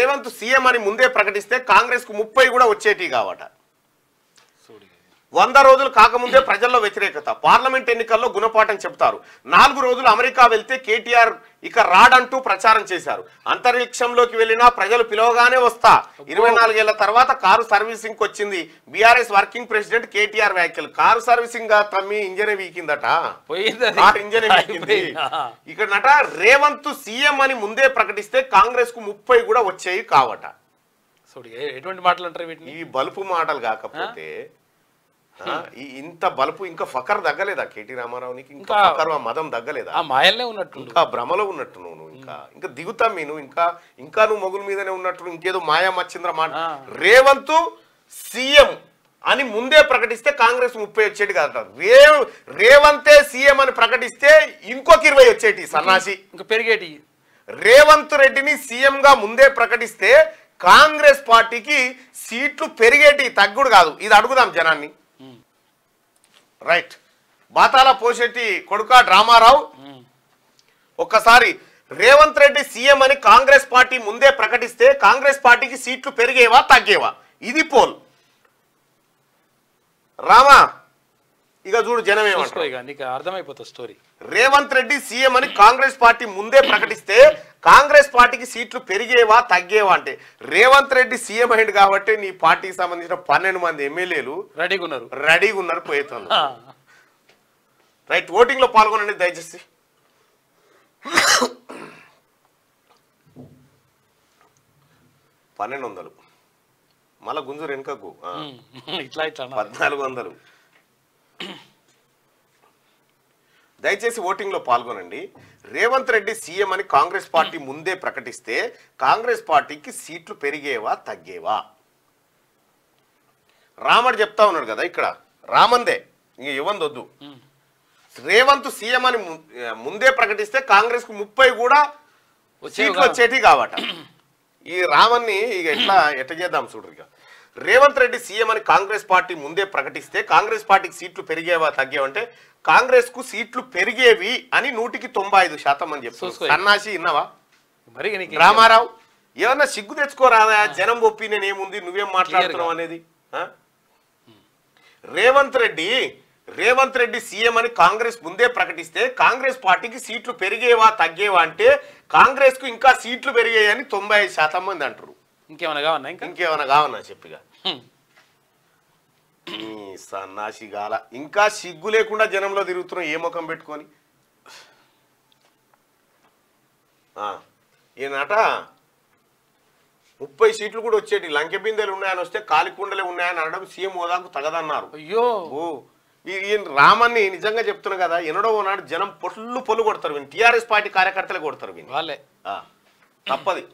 Revanth CM అని ముందే ప్రకటిస్తే కాంగ్రెస్ కు 30 కూడా వచ్చేటి కావట. 100 రోజులు కాకముందే ప్రజల్లో వ్యతిరేకత. పార్లమెంట్ ఎన్నికల్లో గుణపాఠం చెప్తారు. 4 రోజులు అమెరికా వెళ్తే కేటీఆర్ ఇక రాడంటూ ప్రచారం చేశారు. అంతరిక్షంలోకి వెళ్ళినా ప్రజలు పిలవగానే వస్తా. 24 ఏళ్ల తర్వాత కారు సర్వీసింగ్ వచ్చింది. బీఆర్ఎస్ వర్కింగ్ ప్రెసిడెంట్ కేటీఆర్ వ్యాఖ్యలు. కారు సర్వీసింగ్ తమ్మి ఇంజనే వీకిందట. కారు ఇంజనే వీకింది. ఇక్కడ రేవంత్ సీఎం అని ముందే ప్రకటిస్తే కాంగ్రెస్ కు 30 కూడా వచ్చేవి కావట. ఎటువంటి మాటలు అంటారు వీటిని? ఈ బలుపు మాటలు కాకపోతే ఇంత బలుపు ఇంకా ఫకర్ తగ్గలేదా కేటీ రామారావునికి? ఇంకా ఫకర్ మదం తగ్గలేదా? మాయల్నే ఉన్నట్టు, ఇంకా భ్రమలో ఉన్నట్టు నువ్వు. ఇంకా దిగుతా మీను ఇంకా నువ్వు మొగుల మీదనే ఉన్నట్టు ఇంకేదో మాయా మచ్చింద్ర మాట. రేవంత్ సీఎం అని ముందే ప్రకటిస్తే కాంగ్రెస్ 30 వచ్చేటి కాదు. రేవంతే సీఎం అని ప్రకటిస్తే ఇంకొక 20 వచ్చేటి సన్నాసి ఇంకా పెరిగేటి. రేవంత్ రెడ్డిని సీఎం గా ముందే ప్రకటిస్తే కాంగ్రెస్ పార్టీకి సీట్లు పెరిగేటి, తగ్గుడు కాదు. ఇది అడుగుదాం జనాన్ని. రైట్. బాతాల పోషెట్టి కొడుక డ్రామారావు, ఒక్కసారి రేవంత్ రెడ్డి సీఎం అని కాంగ్రెస్ పార్టీ ముందే ప్రకటిస్తే కాంగ్రెస్ పార్టీకి సీట్లు పెరిగేవా తగ్గేవా? ఇది పోల్. రామా ఇక చూడు జనం ఏమంటారు. అర్థమైపోతుంది స్టోరీ. రేవంత్ రెడ్డి సీఎం అని కాంగ్రెస్ పార్టీ ముందే ప్రకటిస్తే కాంగ్రెస్ పార్టీకి సీట్లు పెరిగేవా తగ్గేవా అంటే రేవంత్ రెడ్డి సీఎం అయింది కాబట్టి నీ పార్టీకి సంబంధించిన 12 మంది ఎమ్మెల్యేలు రెడీగా ఉన్నారు పోయేతాను. రైట్. ఓటింగ్ లో పాల్గొనండి దయచేసి. $1200 మళ్ళా గుంజూరు వెనుకకు 1400. దయచేసి ఓటింగ్ లో పాల్గొనండి. రేవంత్ రెడ్డి సీఎం అని కాంగ్రెస్ పార్టీ ముందే ప్రకటిస్తే కాంగ్రెస్ పార్టీకి సీట్లు పెరిగేవా తగ్గేవా? రామడు చెప్తా ఉన్నాడు కదా ఇక్కడ. రామందే ఇంక ఇవ్వందొద్దు. రేవంత్ సీఎం అని ముందే ప్రకటిస్తే కాంగ్రెస్ కు 30 కూడా సీట్లు వచ్చేటి కావట. ఈ రామన్ని ఇక ఎట్లా చేద్దాం చూడరు. ఇక రేవంత్ రెడ్డి సీఎం అని కాంగ్రెస్ పార్టీ ముందే ప్రకటిస్తే కాంగ్రెస్ పార్టీకి సీట్లు పెరిగేవా తగ్గేవంటే కాంగ్రెస్ కు సీట్లు పెరిగేవి అని 195% అని చెప్తారు. సన్నాసి విన్నావా రామారావు? ఏమన్నా సిగ్గు తెచ్చుకోరాదా? జనం ఒపీనియన్ ఏముంది, నువ్వేం మాట్లాడుతున్నావు అనేది. రేవంత్ రెడ్డి సీఎం అని కాంగ్రెస్ ముందే ప్రకటిస్తే కాంగ్రెస్ పార్టీకి సీట్లు పెరిగేవా తగ్గేవా అంటే కాంగ్రెస్ కు ఇంకా సీట్లు పెరిగాయని 95% మంది అంటారు. ఇంకేమన్నా కావన్నా చెప్పిగా సన్నాసి గాల. ఇంకా సిగ్గు లేకుండా జనంలో తిరుగుతున్నాం ఏ ముఖం పెట్టుకొని. ఈయనట 30 సీట్లు కూడా వచ్చేటి. లంకె బిందెలు ఉన్నాయని వస్తే కాలికుండలే ఉన్నాయని అనడం సీఎం హోదాకు తగదన్నారు. అయ్యో ఈయన రామన్ని నిజంగా చెప్తున్నా కదా. ఎన్నడో నాడు జనం పొల్లు కొడతారు. టీఆర్ఎస్ పార్టీ కార్యకర్తలే కొడతారు. తప్పది.